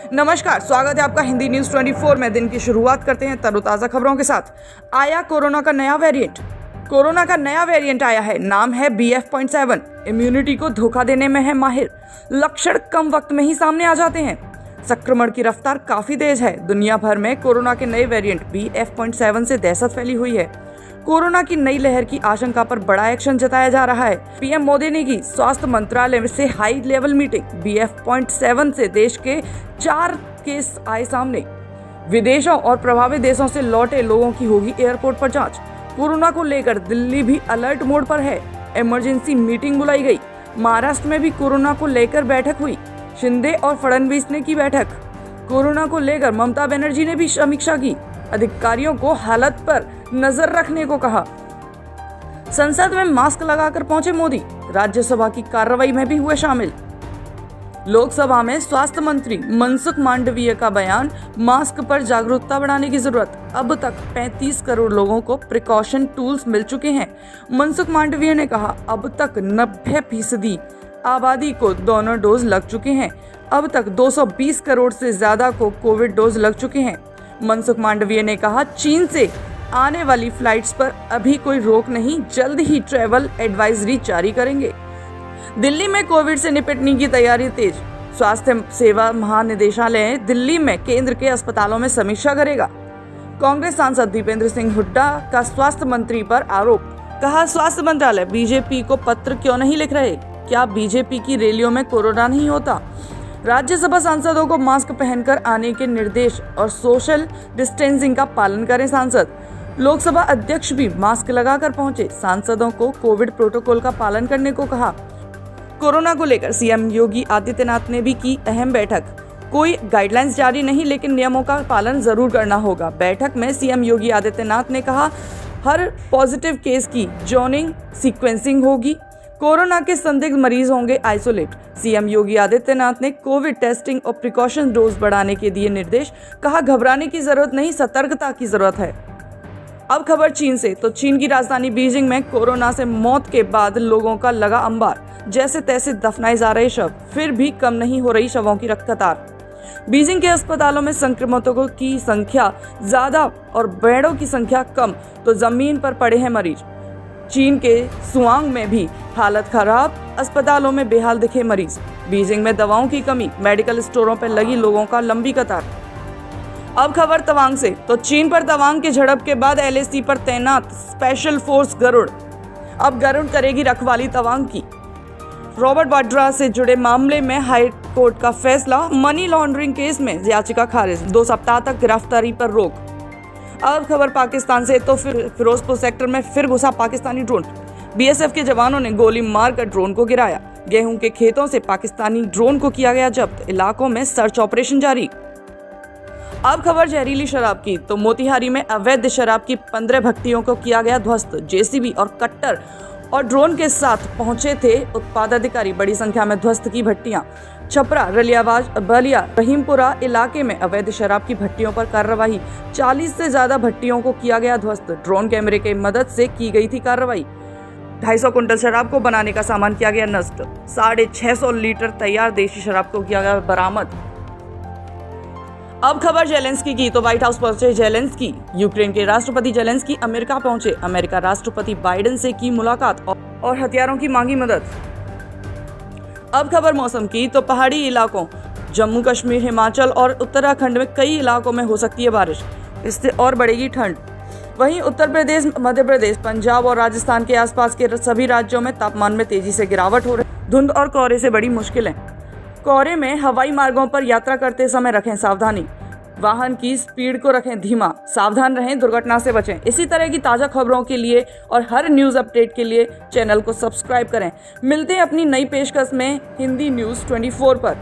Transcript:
नमस्कार, स्वागत है आपका हिंदी न्यूज 24 में। दिन की शुरुआत करते हैं तरोताजा खबरों के साथ। आया कोरोना का नया वेरिएंट। कोरोना का नया वेरिएंट आया है, नाम है BF.7। इम्यूनिटी को धोखा देने में है माहिर, लक्षण कम वक्त में ही सामने आ जाते हैं। संक्रमण की रफ्तार काफी तेज है। दुनिया भर में कोरोना के नए वेरिएंट BF.7 से दहशत फैली हुई है। कोरोना की नई लहर की आशंका पर बड़ा एक्शन जताया जा रहा है। पीएम मोदी ने की स्वास्थ्य मंत्रालय से हाई लेवल मीटिंग। BF.7 से देश के 4 केस आए सामने। विदेशों और प्रभावित देशों से लौटे लोगों की होगी एयरपोर्ट पर जांच। कोरोना को लेकर दिल्ली भी अलर्ट मोड पर है। इमरजेंसी मीटिंग बुलाई गई। महाराष्ट्र में भी कोरोना को लेकर बैठक हुई। शिंदे और फडणवीस ने की बैठक। कोरोना को लेकर ममता बनर्जी ने भी समीक्षा की। अधिकारियों को हालत पर नजर रखने को कहा। संसद में मास्क लगाकर पहुंचे मोदी। राज्यसभा की कार्रवाई में भी हुए शामिल। लोकसभा में स्वास्थ्य मंत्री मनसुख मांडविया का बयान, मास्क पर जागरूकता बढ़ाने की जरूरत। अब तक 35 करोड़ लोगों को प्रिकॉशन टूल्स मिल चुके हैं। मनसुख मांडविया ने कहा, अब तक 90% आबादी को दोनों डोज लग चुके हैं। अब तक 220 करोड़ से ज्यादा को कोविड डोज लग चुके हैं। मनसुख मांडविया ने कहा, चीन से आने वाली फ्लाइट्स पर अभी कोई रोक नहीं, जल्द ही ट्रैवल एडवाइजरी जारी करेंगे। दिल्ली में कोविड से निपटने की तैयारी तेज। स्वास्थ्य सेवा महानिदेशालय दिल्ली में केंद्र के अस्पतालों में समीक्षा करेगा। कांग्रेस सांसद दीपेंद्र सिंह हुड्डा का स्वास्थ्य मंत्री पर आरोप। कहा, स्वास्थ्य मंत्रालय बीजेपी को पत्र क्यों नहीं लिख रहे? क्या बीजेपी की रैलियों में कोरोना नहीं होता? राज्यसभा सांसदों को मास्क पहनकर आने के निर्देश और सोशल डिस्टेंसिंग का पालन करें सांसद। लोकसभा अध्यक्ष भी मास्क लगाकर पहुंचे। सांसदों को कोविड प्रोटोकॉल का पालन करने को कहा। कोरोना को लेकर सीएम योगी आदित्यनाथ ने भी की अहम बैठक। कोई गाइडलाइंस जारी नहीं, लेकिन नियमों का पालन जरूर करना होगा। बैठक में सीएम योगी आदित्यनाथ ने कहा, हर पॉजिटिव केस की जोनिंग सीक्वेंसिंग होगी। कोरोना के संदिग्ध मरीज होंगे आइसोलेट। सीएम योगी आदित्यनाथ ने कोविड टेस्टिंग और प्रिकॉशन डोज बढ़ाने के दिए निर्देश। कहा, घबराने की जरूरत नहीं, सतर्कता की जरूरत है। अब खबर चीन से। तो चीन की राजधानी बीजिंग में कोरोना से मौत के बाद लोगों का लगा अंबार। जैसे तैसे दफनाए जा रहे शव, फिर भी कम नहीं हो रही शवों की कतार। बीजिंग के अस्पतालों में संक्रमितों की संख्या ज्यादा और बेडों की संख्या कम, तो जमीन पर पड़े हैं मरीज। चीन के सुआंग में भी हालत खराब, अस्पतालों में बेहाल दिखे मरीज। बीजिंग में दवाओं की कमी, मेडिकल स्टोरों पर लगी लोगों का लंबी कतार। अब खबर तवांग से। तो चीन पर तवांग के झड़प के बाद LAC पर तैनात स्पेशल फोर्स गरुड़। अब गरुड़ करेगी रखवाली तवांग की। रॉबर्ट वाड्रा से जुड़े मामले में हाई कोर्ट का फैसला। मनी लॉन्ड्रिंग केस में याचिका खारिज। 2 सप्ताह तक गिरफ्तारी पर रोक। अब खबर पाकिस्तान से। तो फिरोजपुर सेक्टर में फिर घुसा पाकिस्तानी ड्रोन। BSF के जवानों ने गोली मारकर ड्रोन को गिराया। गेहूं के खेतों से पाकिस्तानी ड्रोन को किया गया जब्त। इलाकों में सर्च ऑपरेशन जारी। अब खबर जहरीली शराब की। तो मोतिहारी में अवैध शराब की 15 भट्टियों को किया गया ध्वस्त। JCB और कट्टर और ड्रोन के साथ पहुंचे थे उत्पाद अधिकारी। बड़ी संख्या में ध्वस्त की भट्टियां। छपरा, रलियाबाज, बलिया, रहीमपुरा इलाके में अवैध शराब की भट्टियों पर कार्रवाई। 40 से ज्यादा भट्टियों को किया गया ध्वस्त। ड्रोन कैमरे की मदद से की गई थी कार्रवाई। 250 कुंटल शराब को बनाने का सामान किया गया नष्ट। 650 लीटर तैयार देशी शराब को किया गया बरामद। अब खबर जेलेंस्की की। तो व्हाइट हाउस पहुंचे जेलेंस्की। यूक्रेन के राष्ट्रपति जेलेंस्की अमेरिका पहुंचे। अमेरिका राष्ट्रपति बाइडेन से की मुलाकात और हथियारों की मांगी मदद। अब खबर मौसम की। तो पहाड़ी इलाकों जम्मू कश्मीर, हिमाचल और उत्तराखंड में कई इलाकों में हो सकती है बारिश। इससे और बढ़ेगी ठंड। वहीं उत्तर प्रदेश, मध्य प्रदेश, पंजाब और राजस्थान के आसपास के सभी राज्यों में तापमान में तेजी से गिरावट हो रही। धुंध और कोहरे से बड़ी मुश्किलें। कोहरे में हवाई मार्गों पर यात्रा करते समय रखें सावधानी। वाहन की स्पीड को रखें धीमा। सावधान रहें, दुर्घटना से बचें। इसी तरह की ताज़ा खबरों के लिए और हर न्यूज़ अपडेट के लिए चैनल को सब्सक्राइब करें। मिलते हैं अपनी नई पेशकश में हिंदी न्यूज़ 24 पर।